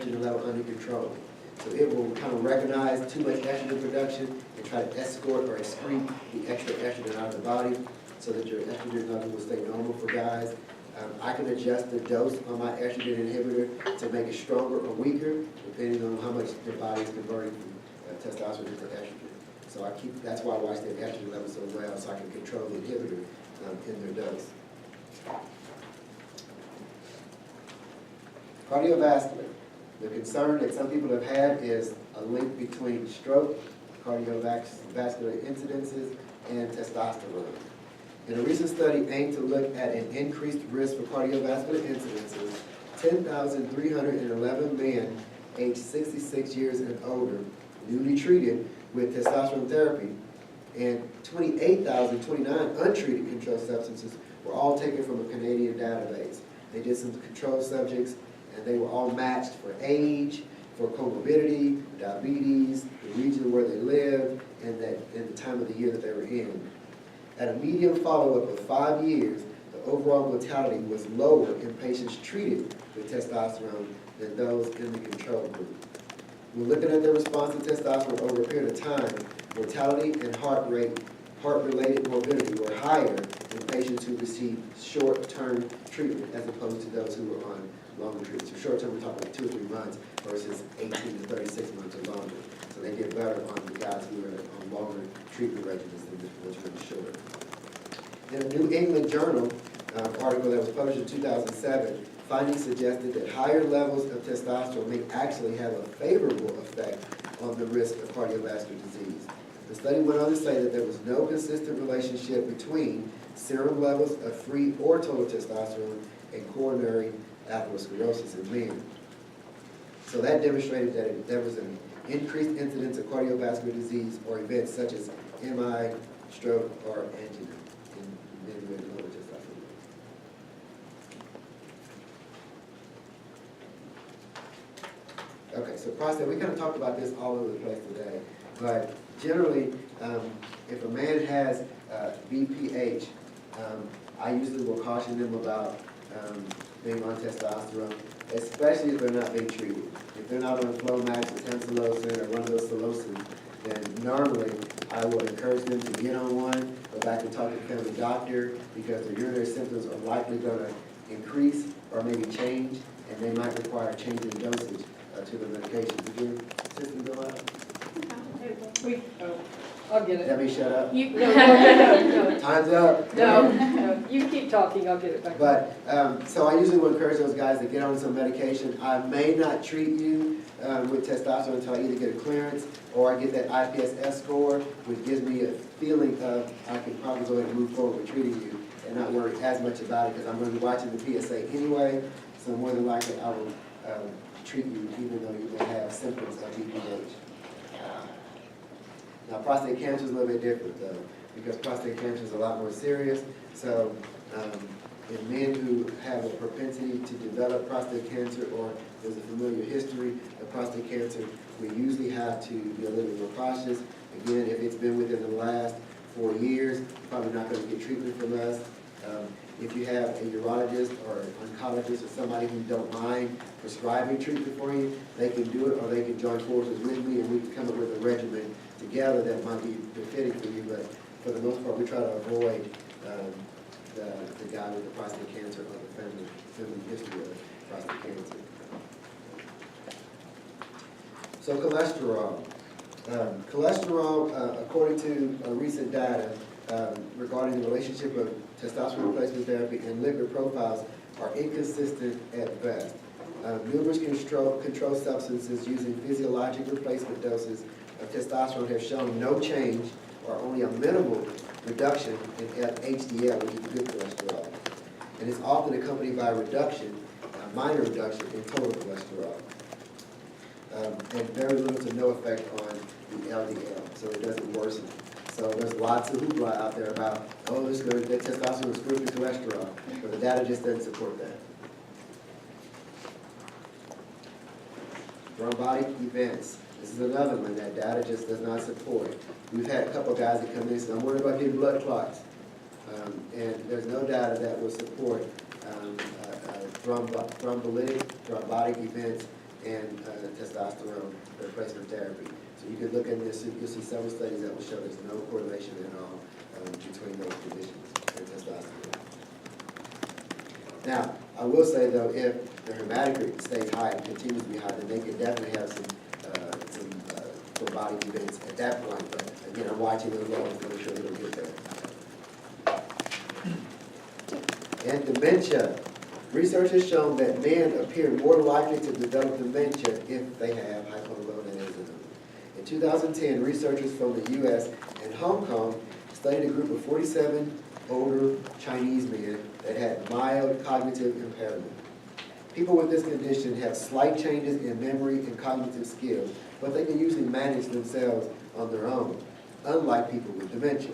estrogen level under control. So it will kind of recognize too much estrogen production and try to escort or excrete the extra estrogen out of the body so that your estrogen level will stay normal for guys. I can adjust the dose on my estrogen inhibitor to make it stronger or weaker, depending on how much the body is converting from testosterone into estrogen. So that's why I watch their estrogen levels so well, so I can control the inhibitor in their dose. Cardiovascular. The concern that some people have had is a link between stroke, cardiovascular incidences, and testosterone. In a recent study aimed to look at an increased risk for cardiovascular incidences, 10,311 men aged 66 years and older, newly treated with testosterone therapy, and 28,029 untreated controlled substances were all taken from a Canadian database. They did some control subjects, and they were all matched for age, for comorbidity, diabetes, the region where they live, and the time of the year that they were in. At a median follow-up of 5 years, the overall mortality was lower in patients treated with testosterone than those in the control group. When looking at their response to testosterone over a period of time, mortality and heart-related morbidity were higher in patients who received short-term treatment as opposed to those who were on longer treatment. So short-term, we're talking like 2 or 3 months versus 18 to 36 months or longer. So they get better on the guys who are on longer treatment regimens than the ones who are short. In a New England Journal article that was published in 2007, findings suggested that higher levels of testosterone may actually have a favorable effect on the risk of cardiovascular disease. The study went on to say that there was no consistent relationship between serum levels of free or total testosterone and coronary atherosclerosis in men. So that demonstrated that there was an increased incidence of cardiovascular disease or events such as MI, stroke, or angina in men with lower testosterone. Okay, so prostate, we kind of talked about this all over the place today, but generally, if a man has BPH, I usually will caution them about being on testosterone, especially if they're not being treated. If they're not on Flomax or tamsulosin or one of those Solosins, then normally I will encourage them to get on one, go back and talk to the family doctor, because their urinary symptoms are likely going to increase or maybe change, and they might require changing dosage to the medication. Did your system go out? I'll get it. Debbie, shut up. No. Time's up. No, you keep talking, I'll get it back. But, so I usually will encourage those guys to get on some medication. I may not treat you with testosterone until I either get a clearance or I get that IPSS score, which gives me a feeling of I can probably go ahead and move forward with treating you and not worry as much about it, because I'm going to be watching the PSA anyway, so more than likely I will treat you even though you may have symptoms of BPH. Now, prostate cancer is a little bit different, though, because prostate cancer is a lot more serious. So, in men who have a propensity to develop prostate cancer or there's a familiar history of prostate cancer, we usually have to be a little bit more cautious. Again, if it's been within the last 4 years, you're probably not going to get treatment from us. If you have a urologist or an oncologist or somebody who don't mind prescribing treatment for you, they can do it, or they can join forces with me and we can come up with a regimen together that might be befitting for you. But for the most part, we try to avoid the guy with the prostate cancer or the family history of prostate cancer. So cholesterol. Cholesterol, according to recent data regarding the relationship of testosterone replacement therapy and lipid profiles, are inconsistent at best. Numerous control substances using physiologic replacement doses of testosterone have shown no change or only a minimal reduction in HDL, which is good cholesterol. And it's often accompanied by a reduction, a minor reduction in total cholesterol. And very little to no effect on the LDL, so it doesn't worsen. So there's lots of hoopla out there about, oh, that testosterone is good for cholesterol, but the data just doesn't support that. Thrombotic events. This is another one that data just does not support. We've had a couple guys that come in and say, I'm worried about getting blood clots. And there's no data that will support thrombotic events and testosterone replacement therapy. So you can look at this, you'll see several studies that will show there's no correlation at all between those conditions and testosterone. Now, I will say though, if the hematocrit stays high and continues to be high, then they could definitely have some full body events at that point. But again, I'm watching those levels to make sure they don't get there. And dementia. Research has shown that men appear more likely to develop dementia if they have hypogonadism. In 2010, researchers from the U.S. and Hong Kong studied a group of 47 older Chinese men that had mild cognitive impairment. People with this condition have slight changes in memory and cognitive skills, but they can usually manage themselves on their own, unlike people with dementia.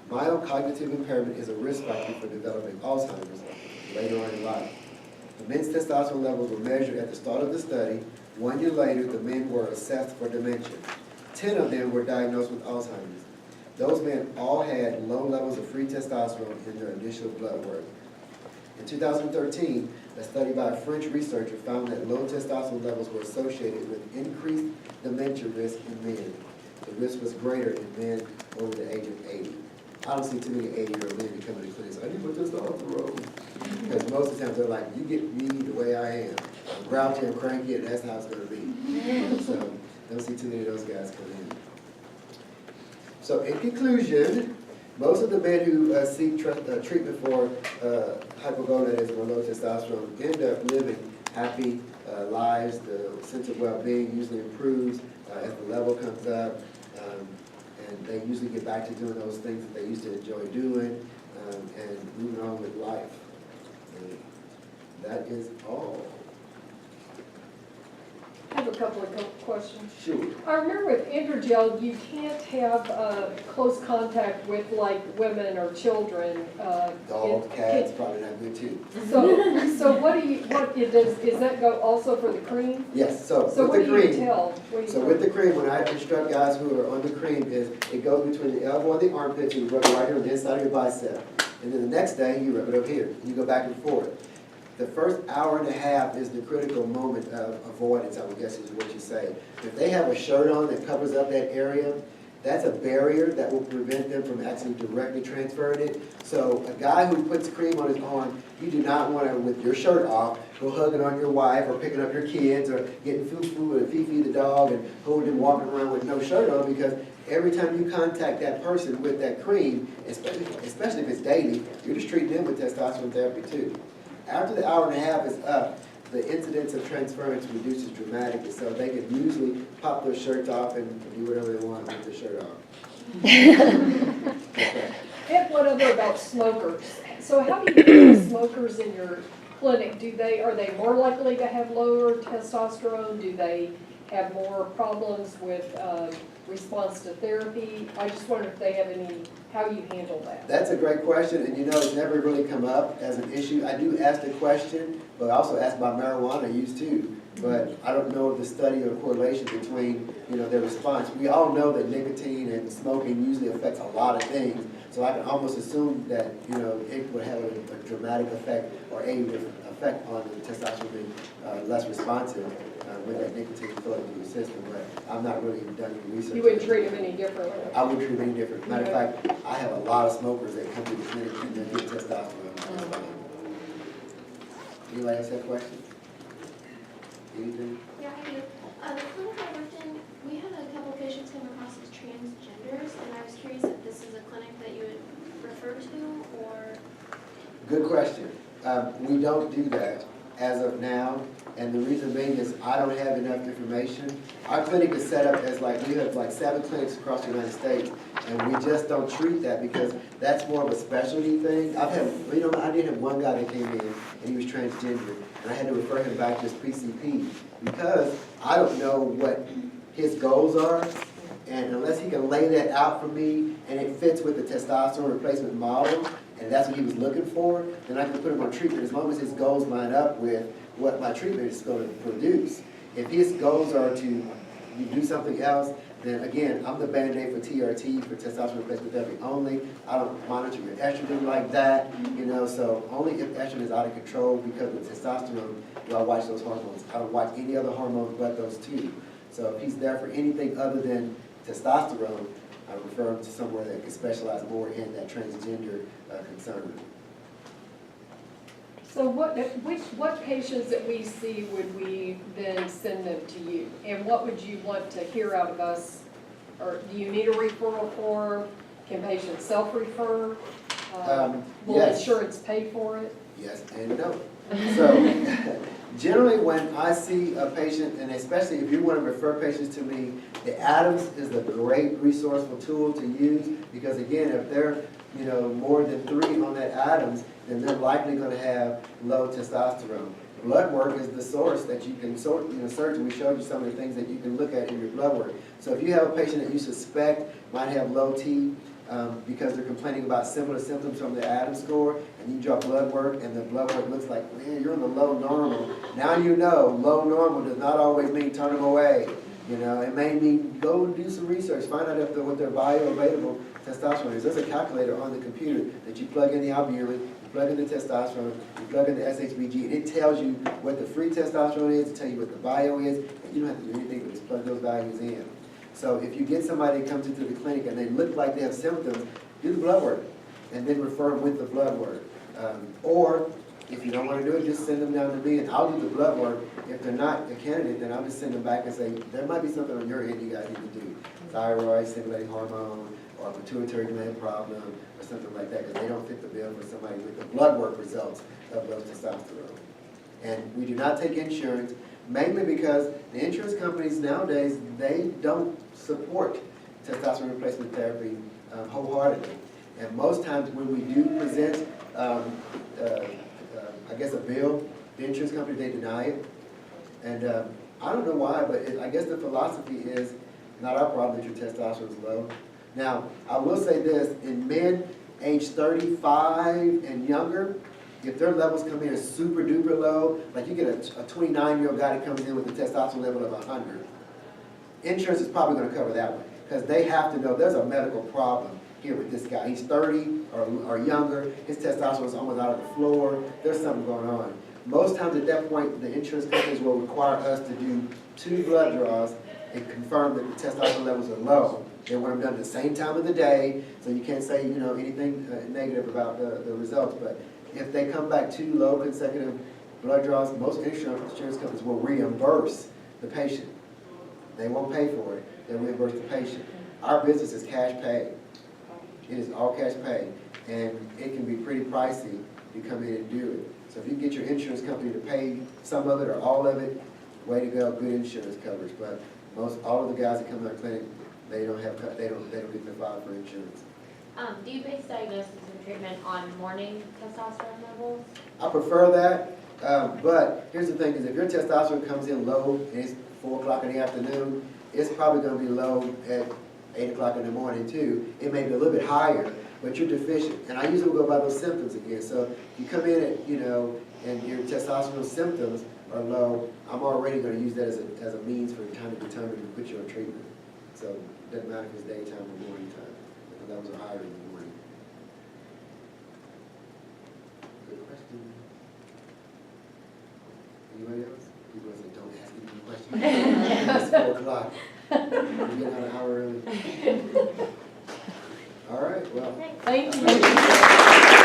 Mild cognitive impairment is a risk factor for developing Alzheimer's later on in life. The men's testosterone levels were measured at the start of the study. 1 year later, the men were assessed for dementia. 10 of them were diagnosed with Alzheimer's. Those men all had low levels of free testosterone in their initial blood work. In 2013, a study by a French researcher found that low testosterone levels were associated with increased dementia risk in men. The risk was greater in men over the age of 80. I don't see too many 80-year-old men coming to clinics. I need my testosterone. Because most of the times they're like, you get me the way I am. I'm grouchy, I'm cranky, and that's how it's going to be. So I don't see too many of those guys come in. So in conclusion, most of the men who seek treatment for hypogonadism or low testosterone end up living happy lives. The sense of well-being usually improves as the level comes up. And they usually get back to doing those things that they used to enjoy doing and moving on with life. And that is all. I have a couple of questions. Sure. I remember with androgel, you can't have close contact with like women or children. Dogs, cats, probably not good too. So does that go also for the cream? Yes, so So with what the do you cream, tell? so with the cream, when I instruct guys who are on the cream, is it goes between the elbow and the armpit, so you rub it right here on the inside of your bicep. And then the next day, you rub it over here. You go back and forth. The first hour and a half is the critical moment of avoidance, I would guess is what you say. If they have a shirt on that covers up that area, that's a barrier that will prevent them from actually directly transferring it. So a guy who puts cream on his arm, you do not want to, with your shirt off, go hugging on your wife or picking up your kids or getting Fufu with Fifi the dog and holding him walking around with no shirt on, because every time you contact that person with that cream, especially if it's daily, you're just treating them with testosterone therapy too. After the hour and a half is up, the incidence of transference reduces dramatically, so they can usually pop their shirts off and do whatever they want with their shirt off. And what other about smokers? So how do you deal with smokers in your clinic? Are they more likely to have lower testosterone? Do they have more problems with response to therapy? I just wonder if they have how you handle that. That's a great question, and it's never really come up as an issue. I do ask the question, but I also ask about marijuana use too. But I don't know the study or correlation between, their response. We all know that nicotine and smoking usually affects a lot of things, so I can almost assume that, it would have a dramatic effect or a effect on the testosterone being less responsive with that nicotine flowing through the system, but I'm not really done any research. You wouldn't treat them any differently? I wouldn't treat them any different. Matter of fact, I have a lot of smokers that come to the clinic and they get testosterone. Anybody else have questions? Anything? Yeah, I do. The clinic I worked in, we had a couple patients come across as transgenders, and I was curious if this is a clinic that you would refer to, or? Good question. We don't do that as of now, and the reason being is I don't have enough information. Our clinic is set up as we have 7 clinics across the United States, and we just don't treat that because that's more of a specialty thing. I did have one guy that came in and he was transgender, and I had to refer him back to his PCP because I don't know what his goals are, and unless he can lay that out for me and it fits with the testosterone replacement model, and that's what he was looking for, then I can put him on treatment as long as his goals line up with what my treatment is going to produce. If his goals are to do something else, then again, I'm the Band-Aid for TRT, for testosterone replacement therapy only. I don't monitor your estrogen like that, so only if estrogen is out of control because of testosterone do I watch those hormones. I don't watch any other hormones but those two. So if he's there for anything other than testosterone, I refer him to somewhere that can specialize more in that transgender concern. So what patients that we see would we then send them to you? And what would you want to hear out of us? Or do you need a referral form? Can patients self-refer? Will Yes. insurance pay for it? Yes and no. So generally when I see a patient, and especially if you want to refer patients to me, the Adams is a great resourceful tool to use because again, if they're more than 3 on that Adams, then they're likely going to have low testosterone. Blood work is the source that you can search, and we showed you some of the things that you can look at in your blood work. So if you have a patient that you suspect might have low T because they're complaining about similar symptoms from the Adams score, and you draw blood work, and the blood work looks like, man, you're in the low normal. Now you know low normal does not always mean turn them away. It may mean go do some research, find out what their bioavailable testosterone is. There's a calculator on the computer that you plug in the albumin, you plug in the testosterone, you plug in the SHBG, and it tells you what the free testosterone is, it tells you what the bio is, and you don't have to do anything but just plug those values in. So if you get somebody that comes into the clinic and they look like they have symptoms, do the blood work, and then refer them with the blood work. Or if you don't want to do it, just send them down to me, and I'll do the blood work. If they're not a candidate, then I'll just send them back and say, there might be something on your end you guys need to do. Thyroid, stimulating hormone, or pituitary gland problem, or something like that, because they don't fit the bill for somebody with the blood work results of low testosterone. And we do not take insurance, mainly because the insurance companies nowadays, they don't support testosterone replacement therapy wholeheartedly. And most times when we do present, I guess a bill, the insurance company, they deny it. And I don't know why, but I guess the philosophy is not our problem that your testosterone is low. Now, I will say this, in men age 35 and younger, if their levels come in super duper low, like you get a 29-year-old guy that comes in with a testosterone level of 100, insurance is probably going to cover that one, because they have to know there's a medical problem here with this guy. He's 30 or younger, his testosterone is almost out of the floor, there's something going on. Most times at that point, the insurance companies will require us to do 2 blood draws and confirm that the testosterone levels are low. They want them done at the same time of the day, so you can't say anything negative about the results. But if they come back 2 low consecutive blood draws, most insurance companies will reimburse the patient. They won't pay for it, they'll reimburse the patient. Our business is cash pay. It is all cash pay, and it can be pretty pricey to come in and do it. So if you get your insurance company to pay some of it or all of it, way to go, good insurance coverage. But all of the guys that come to our clinic, they don't get their file for insurance. Do you base diagnosis and treatment on morning testosterone levels? I prefer that, but here's the thing: is if your testosterone comes in low and it's 4 o'clock in the afternoon, it's probably going to be low at 8 o'clock in the morning too. It may be a little bit higher, but you're deficient. And I usually go by those symptoms again. So you come in at, and your testosterone symptoms are low, I'm already going to use that as a means for trying to determine to put you on treatment. So it doesn't matter if it's daytime or morning time. The levels are higher in the morning. Good question. Anybody else? People say, don't ask any more questions. It's 4 o'clock. We're getting out an hour early. All right, well. Thank you.